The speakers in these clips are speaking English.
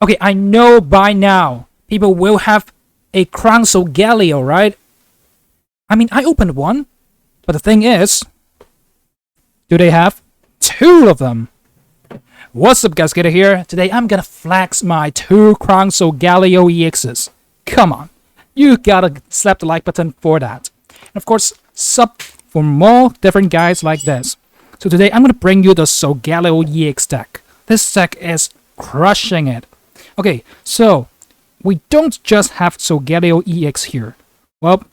Okay, I know by now people will have a Crown Solgaleo, right? I mean, I opened one, but the thing is, do they have two of them? What's up, guys? Gator here. Today I'm gonna flex my two Crown Solgaleo EXs. Come on, you gotta slap the like button for that. And of course, sub for more different guys like this. So today I'm gonna bring you the Solgaleo EX deck. This deck is crushing it. Okay, so we don't just have Solgaleo EX here. Well,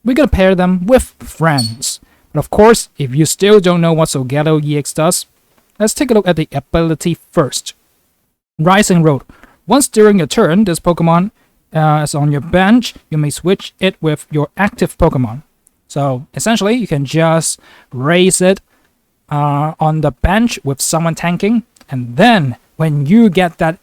we're gonna pair them with friends. But of course, if you still don't know what Solgaleo EX does, let's take a look at the ability first. Rising Road. Once during your turn, this Pokemon is on your bench, you may switch it with your active Pokemon. So essentially, you can just raise it on the bench with someone tanking, and then when you get that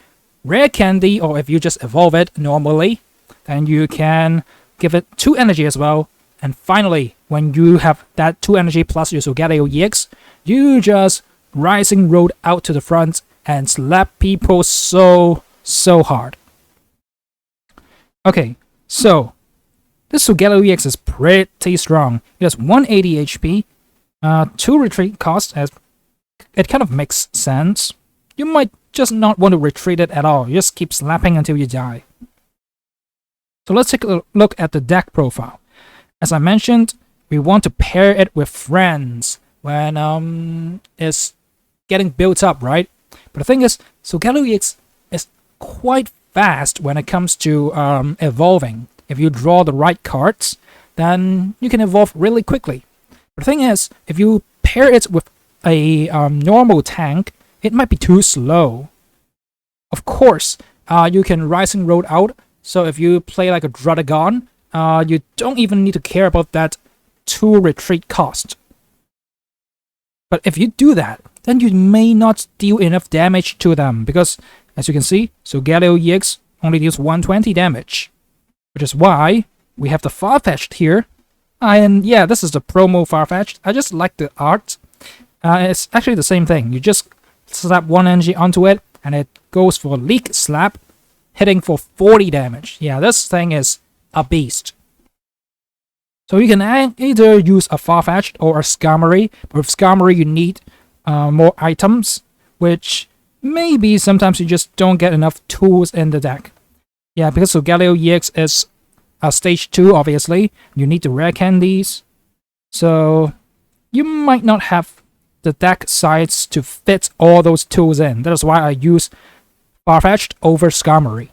rare candy, or if you just evolve it normally, then you can give it 2 energy as well. And finally, when you have that 2 energy plus your Solgaleo EX, you just Rising Road out to the front and slap people so hard. Okay, so this Solgaleo EX is pretty strong. It has 180 HP, 2 retreat cost, as it kind of makes sense. You might just not want to retreat it at all. You just keep slapping until you die. So let's take a look at the deck profile. As I mentioned, we want to pair it with friends when it's getting built up, right? But the thing is, Solgaleo EX is quite fast when it comes to evolving. If you draw the right cards, then you can evolve really quickly. But the thing is, if you pair it with a normal tank, it might be too slow. Of course, you can Rising Road out, so if you play like a Druddigon, you don't even need to care about that 2 retreat cost. But if you do that, then you may not deal enough damage to them, because as you can see, Solgaleo EX only deals 120 damage. Which is why we have the Farfetch'd here. And yeah, this is the promo Farfetch'd. I just like the art. It's actually the same thing. You just slap 1 energy onto it, and it goes for Leak Slap, hitting for 40 damage. Yeah, this thing is a beast. So you can either use a Farfetch'd or a Skarmory, but with Skarmory you need more items, which maybe sometimes you just don't get enough tools in the deck. Yeah, because Solgaleo EX is stage 2, obviously. You need the rare candies. So you might not have the deck size to fit all those tools in. That is why I use Farfetch'd over Skarmory.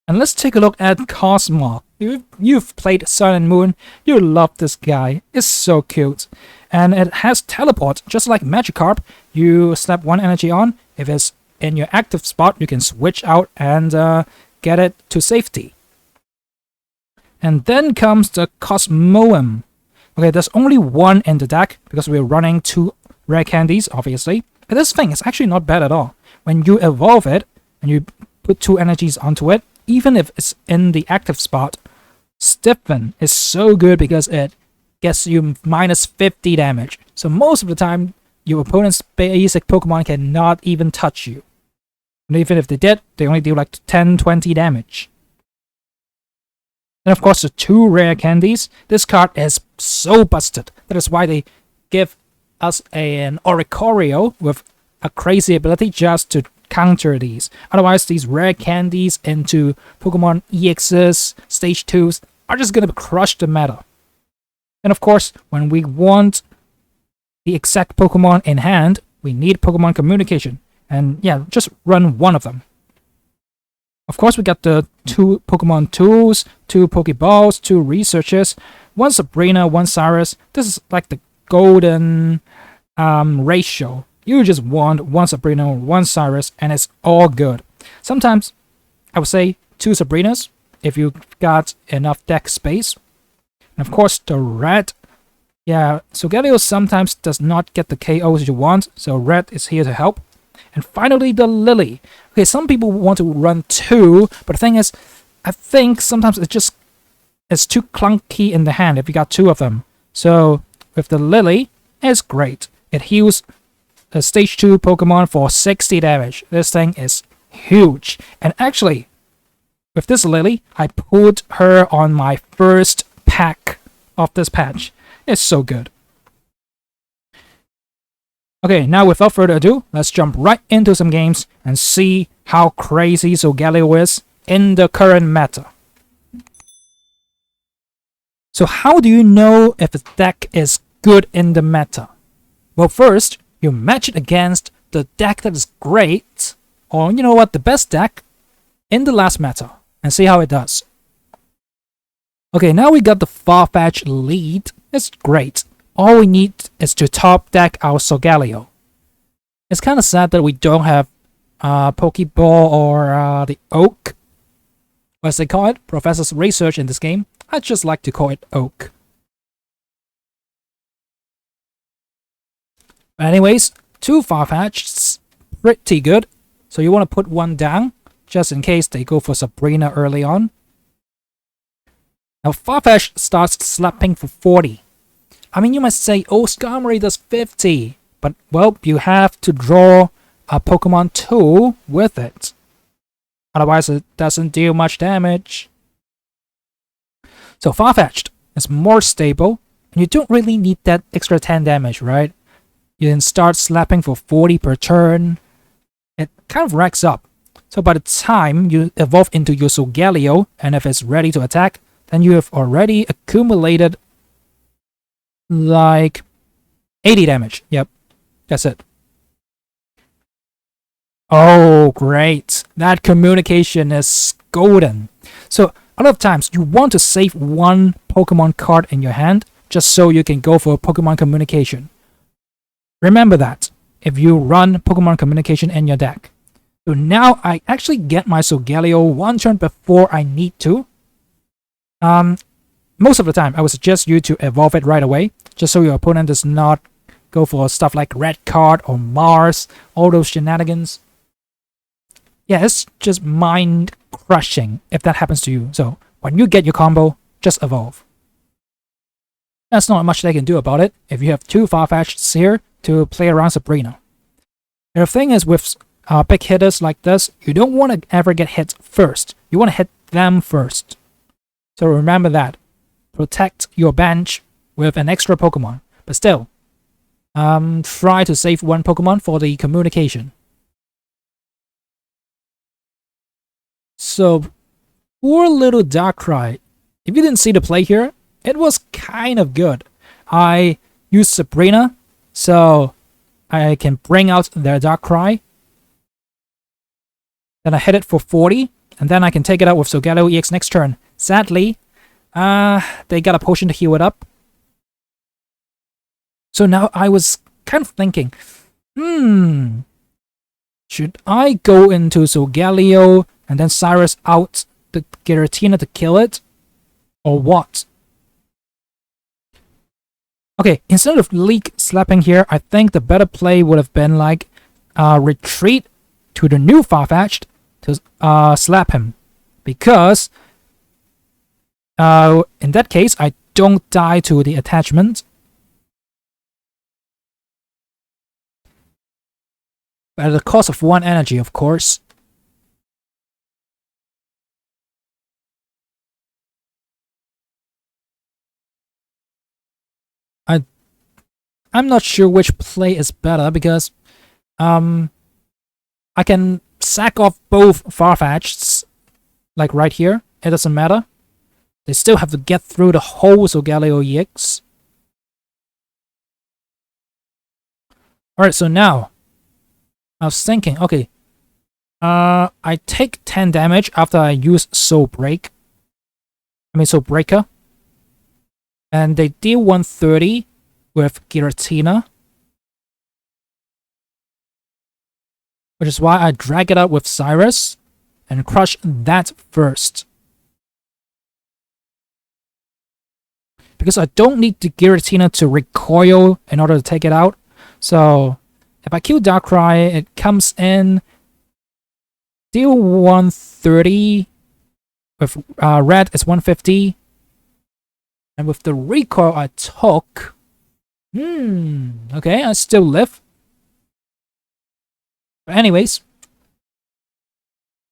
And let's take a look at Cosmog. If you've played Sun and Moon, you love this guy. It's so cute. And it has teleport, just like Magikarp. You slap 1 energy on. If it's in your active spot, you can switch out and get it to safety. And then comes the Cosmoem. Okay, there's only 1 in the deck because we're running 2 rare candies, obviously. But this thing is actually not bad at all. When you evolve it and you put 2 energies onto it, even if it's in the active spot, Stiffen is so good because it gets you minus 50 damage. So most of the time, your opponent's basic Pokemon cannot even touch you. And even if they did, they only deal like 10-20 damage. And of course, the 2 rare candies. This card is so busted. That is why they give us an Oricorio with a crazy ability just to counter these. Otherwise, these rare candies into Pokemon EXs, stage 2s, are just gonna crush the meta. And of course, when we want the exact Pokemon in hand, we need Pokemon communication. And yeah, just run 1 of them. Of course, we got the 2 Pokemon tools, 2 Pokeballs, 2 researchers, 1 Sabrina, 1 Cyrus. This is like the golden ratio. You just want 1 Sabrina, 1 Cyrus, and it's all good. Sometimes, I would say 2 Sabrinas, if you got enough deck space. And of course, the red. Yeah, Solgaleo sometimes does not get the KOs you want, so red is here to help. And finally, the Lily. Okay, some people want to run 2, but the thing is, I think sometimes it's too clunky in the hand if you got 2 of them. So, with the Lily, it's great. It heals a stage 2 Pokemon for 60 damage. This thing is huge. And actually, with this Lily, I put her on my first pack of this patch. It's so good. Okay, now without further ado, let's jump right into some games and see how crazy Solgaleo is in the current meta. So how do you know if a deck is good in the meta? Well, first, you match it against the deck that is great, or you know what, the best deck in the last meta, and see how it does. Okay, now we got the Farfetch lead. It's great. All we need is to top deck our Solgaleo. It's kind of sad that we don't have Pokeball or the Oak, as they call it, Professor's Research in this game. I just like to call it Oak. But anyways, 2 Farfetch's pretty good, so you want to put one down, just in case they go for Sabrina early on. Now Farfetch starts slapping for 40. I mean, you might say, oh, Skarmory does 50, but well, you have to draw a Pokemon 2 with it. Otherwise, it doesn't deal much damage. So Farfetch'd is more stable, and you don't really need that extra 10 damage, right? You can start slapping for 40 per turn. It kind of racks up. So by the time you evolve into your Solgaleo, and if it's ready to attack, then you have already accumulated like 80 damage. Yep, that's it. Oh, great. That communication is golden. So a lot of times you want to save one Pokemon card in your hand just so you can go for Pokemon communication. Remember that if you run Pokemon communication in your deck. So now I actually get my Solgaleo one turn before I need to. Most of the time I would suggest you to evolve it right away, just so your opponent does not go for stuff like Red Card or Mars, all those shenanigans. Yeah, it's just mind crushing if that happens to you. So when you get your combo, just evolve. That's not much they can do about it if you have 2 Farfetch'd here to play around Sabrina. And the thing is, with big hitters like this, you don't want to ever get hit first. You want to hit them first. So remember that. Protect your bench with an extra Pokemon. But still, try to save one Pokemon for the communication. So, poor little Darkrai. If you didn't see the play here, it was kind of good. I used Sabrina, so I can bring out their Darkrai. Then I hit it for 40, and then I can take it out with Solgaleo EX next turn. Sadly, they got a potion to heal it up. So now I was kind of thinking, should I go into Solgaleo and then Cyrus out the Giratina to kill it? Or what? Okay, instead of Leak slapping here, I think the better play would have been like retreat to the new Farfetch'd to slap him. Because in that case, I don't die to the attachment. But at the cost of 1 energy, of course. I'm not sure which play is better because I can sack off both Farfetch'ds, like right here. It doesn't matter. They still have to get through the whole Solgaleo EX. Alright, so now I was thinking, okay, I take 10 damage after I use Soul Breaker. And they deal 130 with Giratina. Which is why I drag it out with Cyrus and crush that first. Because I don't need the Giratina to recoil in order to take it out. So if I kill Darkrai, it comes in, deal 130. With red, it's 150. And with the recoil I took, okay, I still live. But anyways,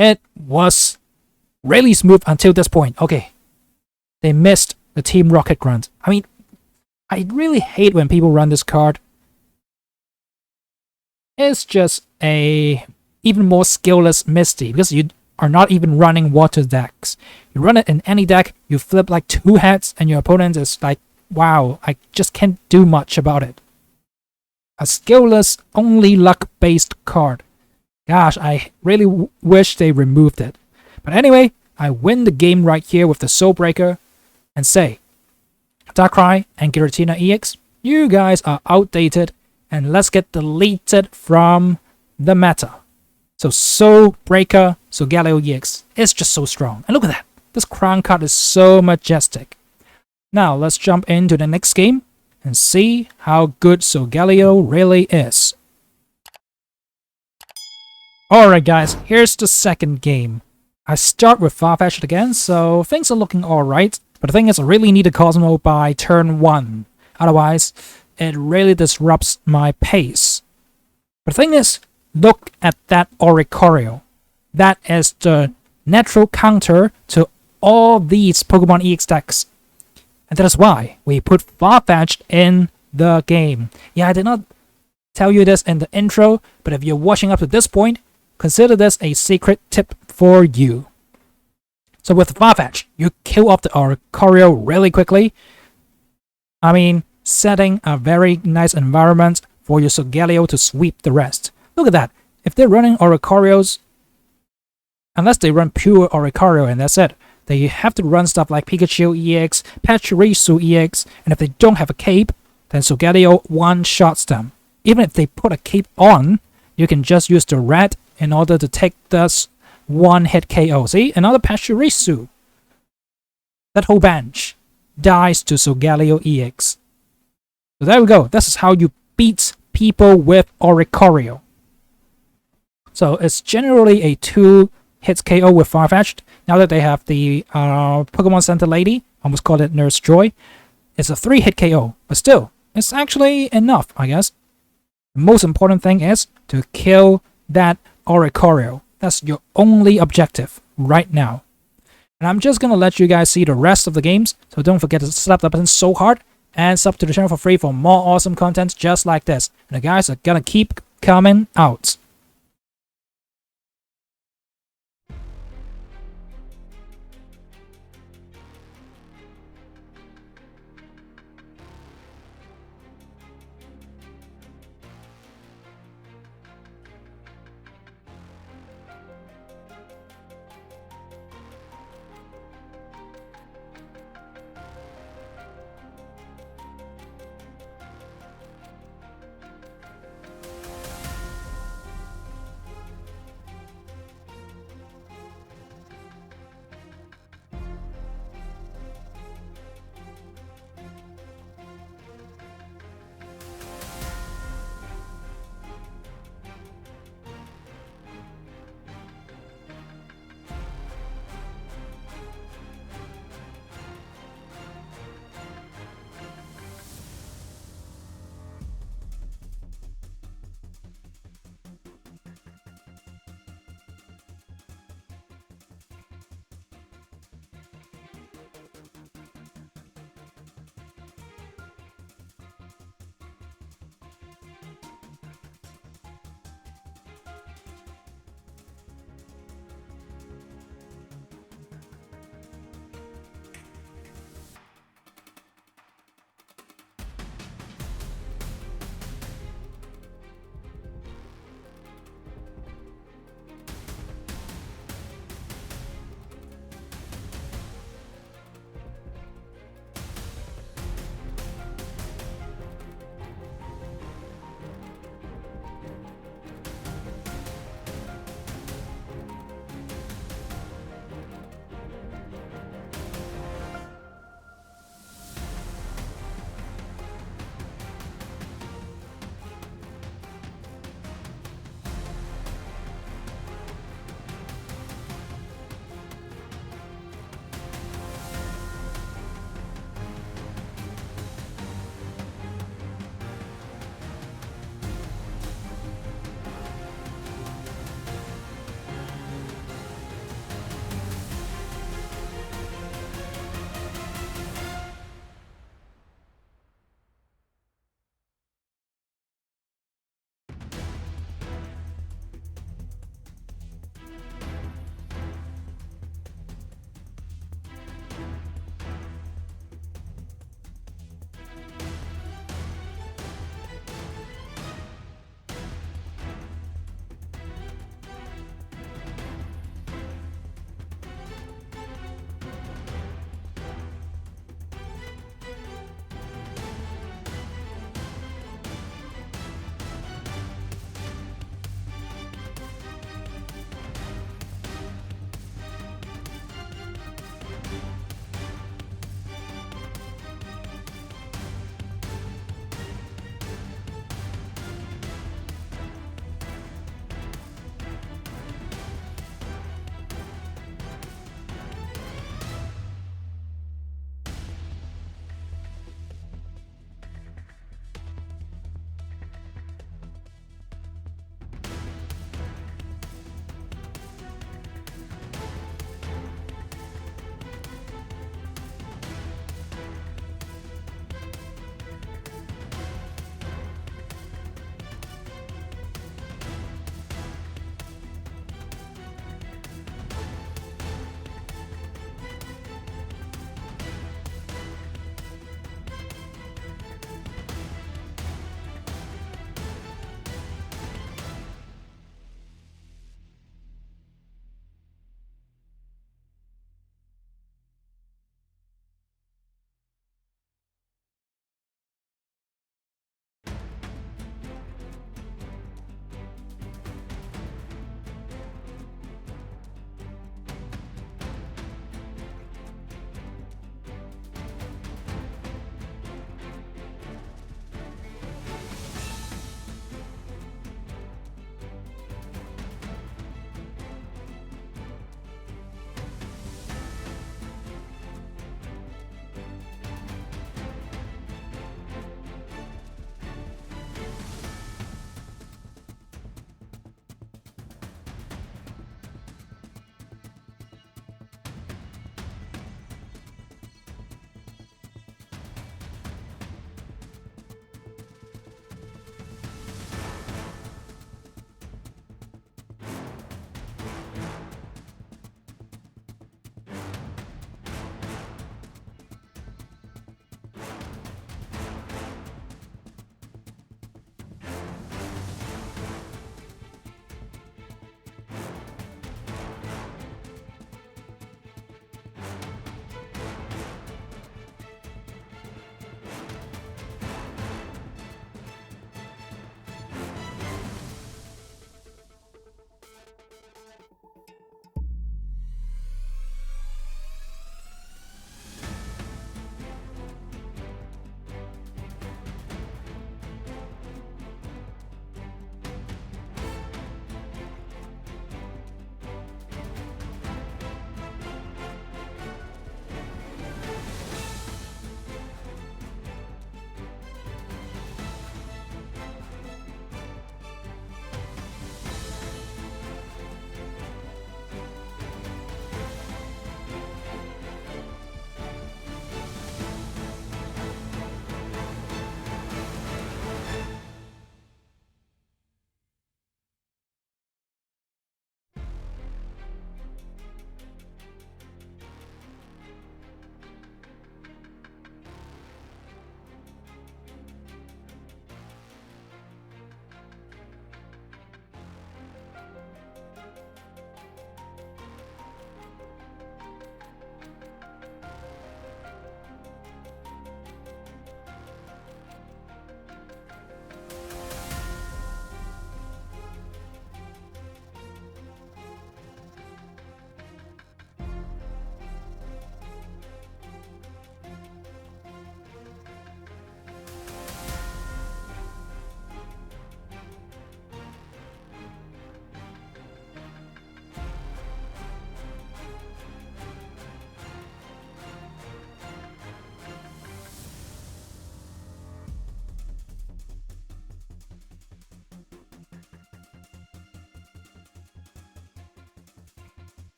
It was really smooth until this point. Okay, they missed the Team Rocket grunt. I mean, I really hate when people run this card. It's just a even more skillless Misty because you are not even running water decks. You run it in any deck, you flip like 2 heads, and your opponent is like, wow, I just can't do much about it. A skillless, only luck-based card. Gosh, I really wish they removed it. But anyway, I win the game right here with the Soulbreaker and say, Darkrai and Giratina EX, you guys are outdated and let's get deleted from the meta. So Soulbreaker, Solgaleo EX is just so strong. And look at that. This crown card is so majestic. Now let's jump into the next game and see how good Solgaleo really is. Alright guys, here's the second game. I start with Farfetch'd again, so things are looking alright. But the thing is, I really need a Cosmo by turn 1. Otherwise, it really disrupts my pace. But the thing is, look at that Oricorio. That is the natural counter to all these Pokemon EX decks. And that is why we put Farfetch'd in the game. Yeah, I did not tell you this in the intro, but if you're watching up to this point, consider this a secret tip for you. So with Farfetch'd, you kill off the Oricorio really quickly. I mean, setting a very nice environment for your Solgaleo to sweep the rest. Look at that. If they're running Oricorios, unless they run pure Oricorio and that's it, they have to run stuff like Pikachu EX, Pachirisu EX, and if they don't have a cape, then Solgaleo one-shots them. Even if they put a cape on, you can just use the red in order to take this one-hit KO. See? Another Pachirisu. That whole bench dies to Solgaleo EX. So there we go. This is how you beat people with Oricorio. So it's generally a 2-hit KO with Farfetch'd. Now that they have the Pokemon Center Lady, almost called it Nurse Joy, it's a 3-hit KO. But still, it's actually enough, I guess. The most important thing is to kill that Oricorio. That's your only objective right now. And I'm just gonna let you guys see the rest of the games, so don't forget to slap that button so hard and sub to the channel for free for more awesome content just like this. And the guys are gonna keep coming out.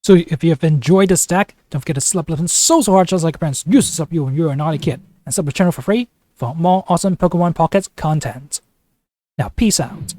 So if you have enjoyed this deck, don't forget to slap button so hard just like your parents used to slap you when you were a naughty kid. And sub the channel for free for more awesome Pokemon Pocket content. Now peace out.